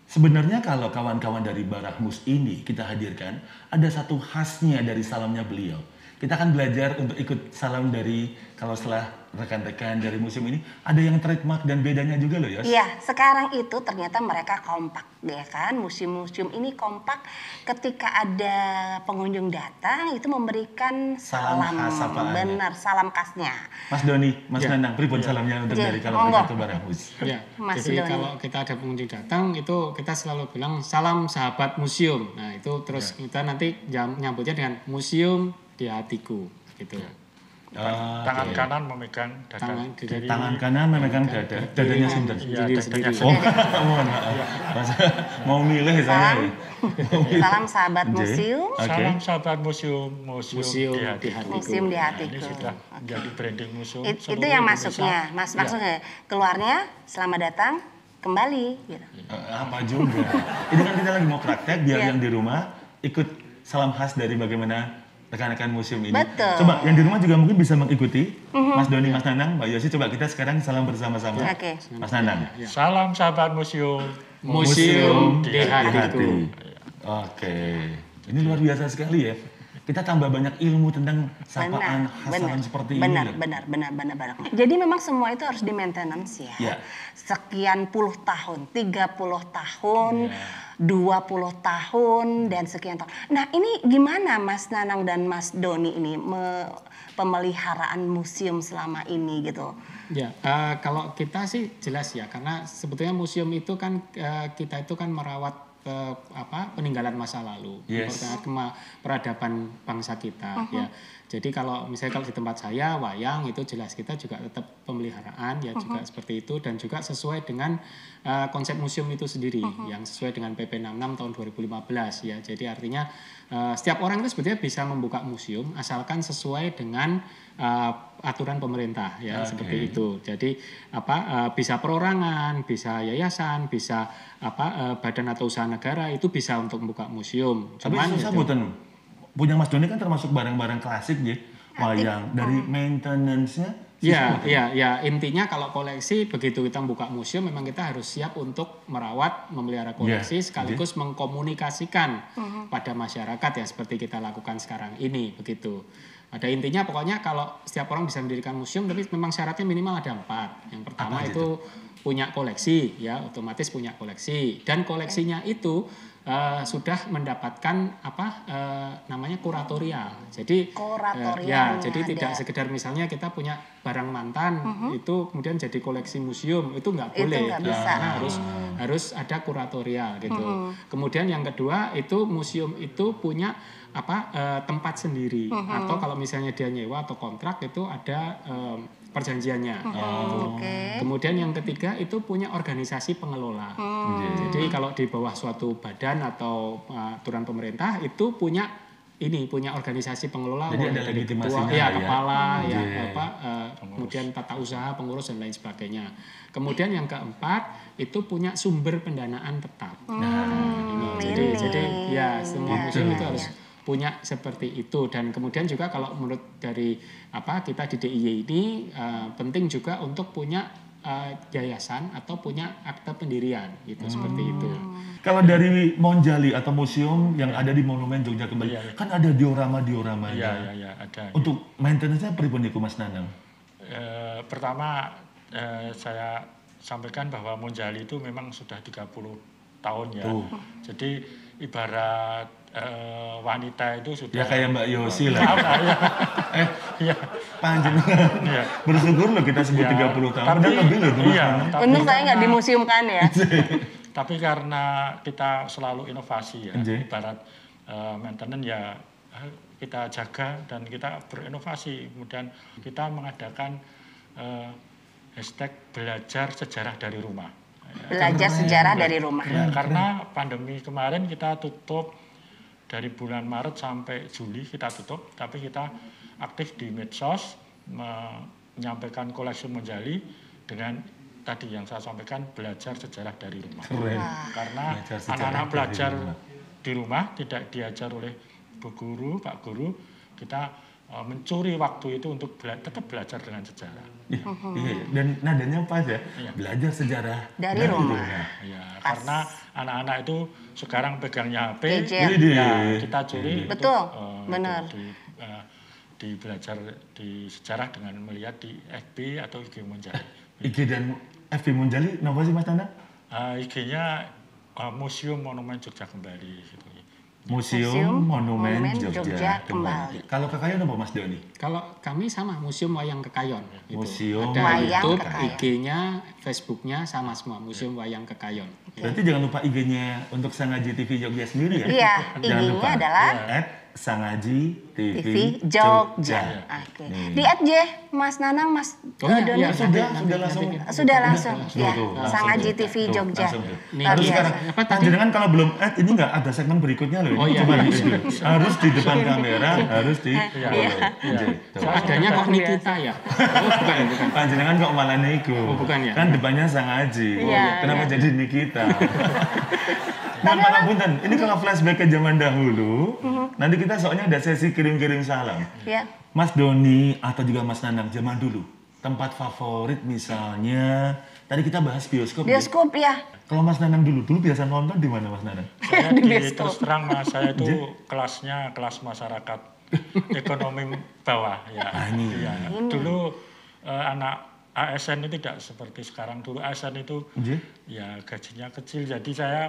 Sebenarnya kalau kawan-kawan dari Barahmus ini kita hadirkan, ada satu khasnya dari salamnya beliau. Kita akan belajar untuk ikut salam dari, kalau setelah rekan-rekan dari museum ini, ada yang trademark dan bedanya juga loh, Yos. Iya, sekarang itu ternyata mereka kompak, ya kan? Museum-museum ini kompak ketika ada pengunjung datang, itu memberikan Salam salam. khas apaannya? Benar, salam khasnya. Mas Doni, Mas Ya. Nanang, pripun Ya. salamnya untuk Ya, dari kalau monggo. mereka Barahmus? Ya, Mas jadi Doni. kalau kita ada pengunjung datang itu kita selalu bilang salam sahabat museum. Nah itu terus kita nanti nyambutnya dengan museum di hatiku gitu. Tangan kanan memegang dada. Tangan kanan memegang dada, dadanya sinten? Iya, Diri dadanya sendiri. Oh, mohon maaf. Mau milih saya. Salam sahabat Oke. museum. Oke. Salam sahabat museum, Museum di di hatiku. hatiku. Museum di Nah, hatiku. ini sudah menjadi branding museum. Itu seluruh yang Indonesia. masuknya, Mas. Ya. Maksudnya keluarnya selamat datang kembali. Gitu. Apa juga? Ini kan kita lagi mau praktek biar Iya. yang di rumah ikut salam khas dari bagaimana rekan-rekan museum ini. Betul. Coba yang di rumah juga mungkin bisa mengikuti. Mas Doni, Mas Nanang, Mbak Yosi, coba kita sekarang salam bersama-sama. Oke. Mas Nanang. Salam sahabat museum. Museum di Di hatiku. Oke. Ini luar biasa sekali ya. Kita tambah banyak ilmu tentang sapaan khas salam seperti ini. loh. Benar. Jadi memang semua itu harus di maintenance ya. Ya. Sekian puluh tahun, 30 tahun, 20 tahun, dan sekian tahun. Nah ini gimana Mas Nanang dan Mas Doni ini pemeliharaan museum selama ini gitu? Ya, kalau kita sih jelas ya, karena sebetulnya museum itu kan kita itu kan merawat peninggalan masa lalu, Yes. peradaban bangsa kita ya. Jadi kalau misalnya kalau di tempat saya wayang itu jelas kita juga tetap pemeliharaan ya juga seperti itu, dan juga sesuai dengan konsep museum itu sendiri yang sesuai dengan PP 66 tahun 2015 ya. Jadi artinya setiap orang itu sebetulnya bisa membuka museum asalkan sesuai dengan aturan pemerintah ya. Oke. Seperti itu. Jadi bisa perorangan, bisa yayasan, bisa badan atau usaha negara itu bisa untuk membuka museum. Tapi Cuman susah itu- buatan. Punya Mas Doni kan termasuk barang-barang klasik ya. Wayang dari maintenance-nya. Ya, intinya kalau koleksi begitu kita buka museum memang kita harus siap untuk merawat, memelihara koleksi sekaligus mengkomunikasikan pada masyarakat ya seperti kita lakukan sekarang ini begitu. Ada intinya pokoknya kalau setiap orang bisa mendirikan museum, tapi memang syaratnya minimal ada 4. Yang pertama Apa aja itu punya koleksi ya, otomatis punya koleksi, dan koleksinya itu sudah mendapatkan namanya kuratorial. Jadi Kuratorialnya jadi ada. tidak sekedar misalnya kita punya barang mantan itu kemudian jadi koleksi museum, itu nggak Itu boleh. nggak bisa. Karena harus ada kuratorial gitu. Kemudian yang kedua itu museum itu punya tempat sendiri, atau kalau misalnya dia nyewa atau kontrak itu ada perjanjiannya. Gitu. Oke. Kemudian yang ketiga itu punya organisasi pengelola. Jadi kalau di bawah suatu badan atau aturan pemerintah itu punya organisasi pengelola. Jadi ada dari legitimasinya ketua, ya. kepala, Iya. kemudian tata usaha, pengurus dan lain sebagainya. Kemudian yang keempat itu punya sumber pendanaan tetap. Jadi ya semua museum itu harus punya seperti itu. Dan kemudian juga kalau menurut dari kita di DIY ini penting juga untuk punya yayasan atau punya akte pendirian gitu seperti itu. Kalau dari Monjali atau museum yang ada di Monumen Jogja Kembali, kan ada diorama-dioramanya. Iya, ada. Untuk maintenance-nya pripun niku Mas Nanang? Pertama saya sampaikan bahwa Monjali itu memang sudah 30 tahun ya. Jadi ibarat wanita itu sudah Ya kayak Mbak Yosi lah. Iya. Panjenengan. Bersyukur loh kita sebut 30 tahun. Padahal lebih loh itu Mas Nanang. Untung saya nggak dimuseumkan ya. Tapi karena kita selalu inovasi ya, Nggih. ibarat maintenance ya kita jaga dan kita berinovasi. Kemudian kita mengadakan hashtag belajar sejarah dari rumah. Belajar sejarah dari rumah. Ya, karena pandemi kemarin kita tutup dari bulan Maret sampai Juli kita tutup, tapi kita aktif di medsos menyampaikan koleksi Monjali dengan tadi yang saya sampaikan belajar sejarah dari rumah. Keren. Karena Belajar sejarah anak-anak dari belajar rumah. di rumah tidak diajar oleh Bu Guru, Pak Guru, kita mencuri waktu itu untuk tetap belajar dengan sejarah. Iya, iya. Dan nadanya pas ya, Iya. belajar sejarah Dari rumah. Ya, Pas. karena anak-anak itu sekarang pegangnya HP, Gadget. ya kita curi Betul, untuk, benar. di belajar di sejarah dengan melihat di FB atau IG Monjali. IG dan FB Monjali, kenapa sih Mas Nanang? IG-nya Museum Monumen Jogja Kembali gitu. Museum Monumen Monumen Jogja, Jogja Kembali. Kembali. Kalau Kekayon apa Mas Doni? Kalau kami sama Museum Wayang Kekayon. Gitu. Museum Ada Wayang YouTube, Kekayon. IG-nya, Facebook-nya sama semua Museum Wayang Kekayon. Berarti jangan lupa IG-nya untuk Sangaji TV Jogja sendiri ya? Iya, Jangan IG-nya lupa. adalah Sangaji TV, TV Jogja. Oke. Di add Mas Nanang, Mas Oh iya, Doni. iya. Sudah Nanti langsung. Sudah langsung, Tuh, ya. tuh, langsung Sangaji tuh. TV Tuh, Jogja. langsung tuh. Nih, Harus biasa. sekarang. Apa tadi? Panjenengan kalau belum add ini nggak ada segmen berikutnya loh. Oh, iya, Coba iya. di harus di depan kamera, harus di Iya. Adanya kok Nikita ya? Oh, bukan. Panjenengan kok malah niku. Oh, bukan ya? Kan depannya Sangaji. Iya, Kenapa iya. jadi Nikita? Mohon maaf punten, ini kalau flashback ke zaman dahulu, nanti kita soalnya ada sesi kirim-kirim salam. Ya. Mas Doni atau juga Mas Nanang zaman dulu, tempat favorit misalnya, tadi kita bahas bioskop. ya? Bioskop ya. Kalau Mas Nanang dulu biasa nonton di mana Mas Nanang? Saya Di di bioskop. terus terang Mas, saya itu kelasnya kelas masyarakat ekonomi bawah ya. ini. Iya. Dulu anak ASN itu tidak seperti sekarang. Dulu ASN itu Nggih. ya gajinya kecil, jadi saya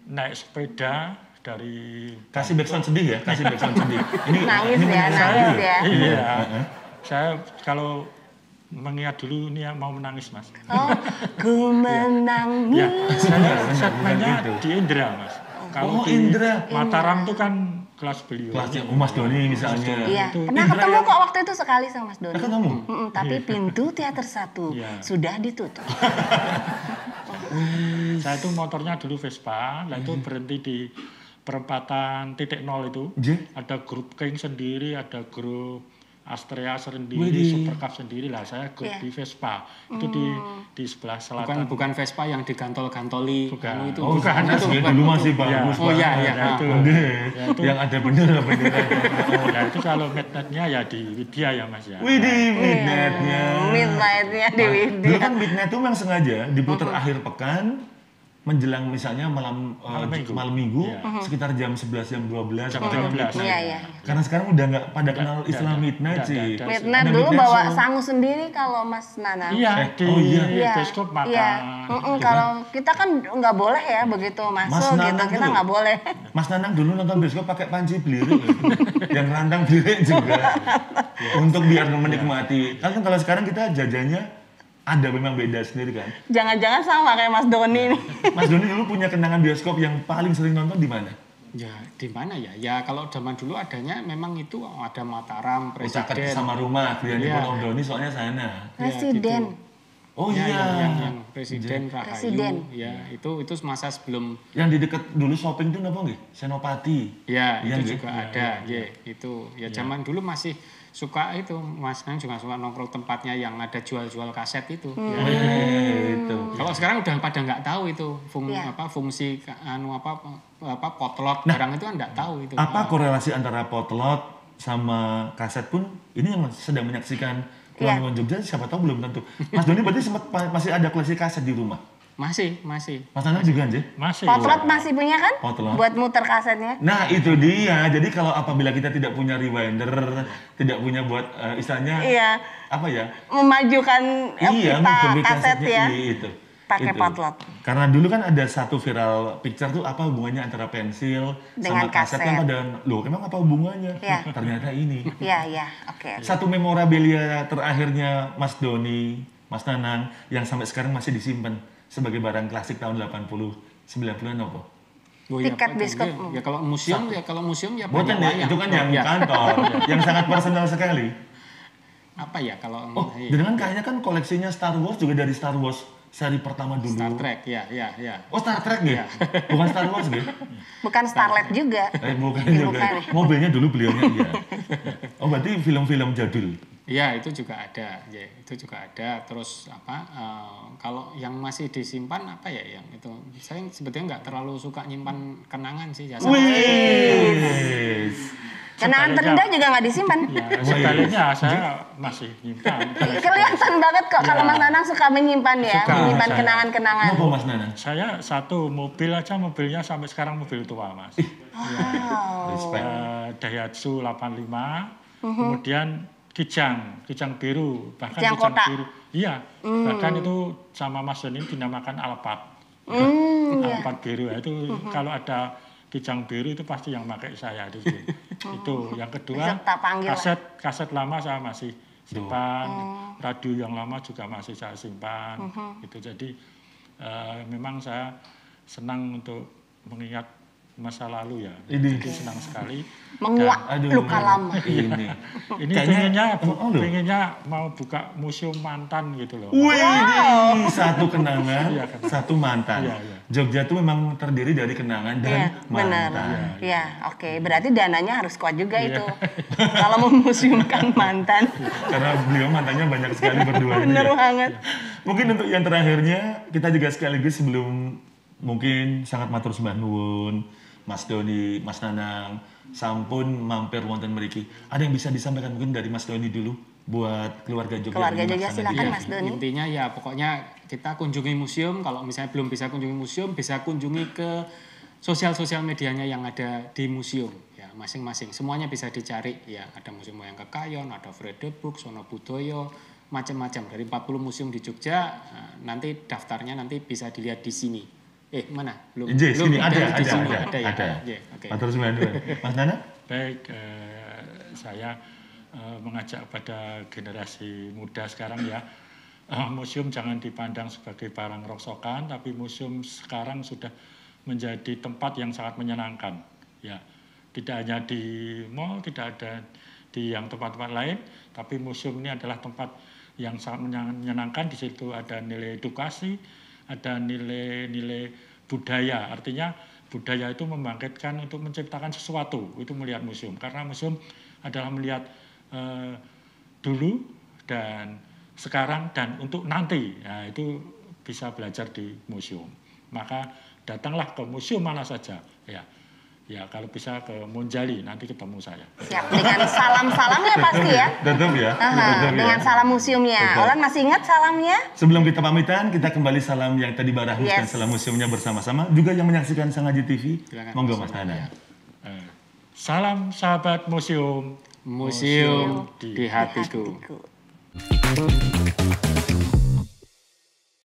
naik sepeda dari Kasih backsound sedih ya, kasih backsound sedih. Ini Nangis ini ya, menyanyi nangis saya. ya. Iya. Saya kalau mengingat dulu ini mau menangis Mas. Oh, ku menangis. Ya, saya benar, segmennya gitu. di Indra Mas. Kalau Oh, di Indra. Mataram tuh kan kelas beliau. Kelasnya Mas Doni misalnya. Iya, Itu pernah Indra ketemu yang- kok waktu itu sekali sama Mas Doni. Nah, ketemu? Tapi pintu teater 1 Iya. sudah ditutup. Saya itu motornya dulu Vespa, lah itu berhenti di perempatan titik nol itu. Nggih. Ada grup King sendiri, ada grup Astrea sendiri, Widih. Supercup sendiri lah. Saya grup Iya. di Vespa. Itu di sebelah selatan. Bukan Vespa yang digantol-gantoli. Bukan. Anu itu. Oh, bukan. karena Itu sih bukan. dulu masih Iya. bagus Oh, iya, banget. iya. Nah, itu. Nggih. Ya, itu. Yang ada bendera bendera. Nah itu kalau midnight-nya ya di Widya ya Mas ya. Widih, midnight-nya. Midnight-nya di Widya. Dulu kan midnight itu memang sengaja diputar akhir pekan menjelang misalnya malam Malam Minggu. Minggu, Iya. sekitar jam 11 jam 12 Jam gitu. 12. Iya, iya. Karena sekarang udah nggak pada kenal Nggak istilah ada. midnight Nggak sih. ada. Midnight Ada dulu midnight bawa show. sangu sendiri kalau Mas Nanang. Iya, di oh iya. bioskop makan. Iya. Kalau kita kan nggak boleh ya begitu masuk gitu, Nanang kita tuh. nggak boleh. Mas Nanang dulu nonton bioskop pakai panci belirik gitu. Yang rantang belirik juga. Untuk biar menikmati. Kan kalau sekarang kita jajannya ada memang beda sendiri kan. Jangan-jangan sama kayak Mas Doni nih. Mas Doni dulu punya kenangan bioskop yang paling sering nonton di mana? Ya, di mana ya? Ya kalau zaman dulu adanya memang itu ada Mataram, Usakat Presiden. sama rumah, Kriani Iya. pun Om Doni soalnya sana. Presiden. Oh Ya, iya. yang Presiden Rahayu. Presiden. Ya, itu masa sebelum Yang di dekat dulu shopping tuh apa nggih? Senopati. ya Iya, itu nggih? juga ada. Ya, itu ya zaman dulu masih suka itu Mas Nang juga suka nongkrong tempatnya yang ada jual-jual kaset itu. Ya. Itu. Kalau sekarang udah pada nggak tahu itu Iya. fungsi potlot barang itu kan nggak tahu itu. Apa korelasi antara potlot sama kaset pun ini yang sedang menyaksikan Iya. Keluarga Jogja siapa tahu belum tentu. Mas Doni berarti sempat masih ada koleksi kaset di rumah. Masih. Mas Nanang juga anjir. Masih. Potlot masih punya kan? Potlot. Buat muter kasetnya. Nah itu dia. Jadi kalau apabila kita tidak punya rewinder, tidak punya buat istilahnya Iya, apa ya? memajukan Iya, pita memperbaiki kaset kasetnya. ya. Iya, itu. Pakai Itu. potlot. Karena dulu kan ada satu viral picture tuh apa hubungannya antara pensil Dengan sama kaset kaset. kan pada loh emang apa hubungannya? Iya. Ternyata ini. Iya, oke. Satu memorabilia terakhirnya Mas Doni, Mas Nanang yang sampai sekarang masih disimpan sebagai barang klasik tahun 80 90-an apa? Oh, ya, Tiket Pak, bioskop. ya kalau museum ya Bukan banyak ya, itu kan yang ya. kantor, yang sangat personal sekali. Apa ya kalau Oh, iya. dengan kayaknya kan koleksinya Star Wars juga dari Star Wars seri pertama dulu. Star Trek ya. Oh, Star Trek gitu? Iya. Bukan Star Wars gitu? Bukan Starlet juga. Bukan Ya, juga. bukan. Mobilnya dulu beliaunya iya. Oh, berarti film-film jadul. Iya, itu juga ada. Ya, itu juga ada. Terus kalau yang masih disimpan apa ya yang itu? Saya sebetulnya nggak terlalu suka nyimpan kenangan sih. Ya, Wih. Kenangan sebaliknya. terindah juga nggak disimpan. Ya, sebaliknya saya masih nyimpan. Kelihatan banget kok kalau Mas Nanang suka menyimpan ya, Suka, menyimpan saya. kenangan-kenangan. Kenapa Mas Nanang? Saya satu mobil aja, mobilnya sampai sekarang mobil tua, Mas. Wow. Respect. Daihatsu 85, kemudian Kijang biru, bahkan Kijang Kijang kotak. biru. Iya, bahkan itu sama Mas Doni dinamakan Alphard. Iya. Alphard biru ya, itu kalau ada Kijang biru itu pasti yang pakai saya di sini. Itu yang kedua, Besok tak panggil lah. kaset lama saya masih simpan, radio yang lama juga masih saya simpan. Itu jadi memang saya senang untuk mengingat masa lalu ya. Ini. Jadi senang sekali. Menguak Aduh, luka lama. Ini. Ini Kayaknya- pengennya mau buka museum mantan gitu loh. Wih, satu kenangan, Iya, kenangan. satu mantan. Iya, iya. Jogja tuh memang terdiri dari kenangan dan Iya, benar. mantan. Iya, oke. Berarti dananya harus kuat juga itu. Kalau memuseumkan mantan. Karena beliau mantannya banyak sekali berdua ini. Bener ya. banget. Mungkin untuk yang terakhirnya, kita juga sekaligus sebelum mungkin sangat matur sembah nuwun, Mas Doni, Mas Nanang, sampun mampir wonten mriki. Ada yang bisa disampaikan mungkin dari Mas Doni dulu buat keluarga Jogja. Keluarga yang Jogja, melaksanakan silakan ini. Mas Doni. Intinya ya pokoknya kita kunjungi museum. Kalau misalnya belum bisa kunjungi museum, bisa kunjungi ke sosial medianya yang ada di museum ya masing-masing. Semuanya bisa dicari ya. Ada Museum Wayang Kekayon, ada Fredebook, Sono Budoyo, macam-macam dari 40 museum di Jogja. Nah, nanti daftarnya nanti bisa dilihat di sini. Mana? Belum. Yes, belum sini ada, di sini ada. ya. Ada. Iya, oke. Matur sembah nuwun. Mas Nanang? Baik, saya mengajak pada generasi muda sekarang ya, museum jangan dipandang sebagai barang rongsokan, tapi museum sekarang sudah menjadi tempat yang sangat menyenangkan. Ya, tidak hanya di mall, tidak ada di yang tempat-tempat lain, tapi museum ini adalah tempat yang sangat menyenangkan. Di situ ada nilai edukasi, ada nilai-nilai budaya. Artinya budaya itu membangkitkan untuk menciptakan sesuatu, itu melihat museum. Karena museum adalah melihat dulu dan sekarang dan untuk nanti. Nah, itu bisa belajar di museum. Maka datanglah ke museum mana saja. Ya kalau bisa ke Monjali, nanti ketemu saya. Siap, dengan salam-salamnya pasti ya. Tetap ya. Aha, Tetap ya. dengan salam museumnya. Betul. Olan masih ingat salamnya? Sebelum kita pamitan, kita kembali salam yang tadi barahmuskan Yes. salam museumnya bersama-sama. Juga yang menyaksikan Sangaji TV. Silakan. Monggo Mas Nanang. Salam sahabat museum. Museum di hatiku. Hatiku.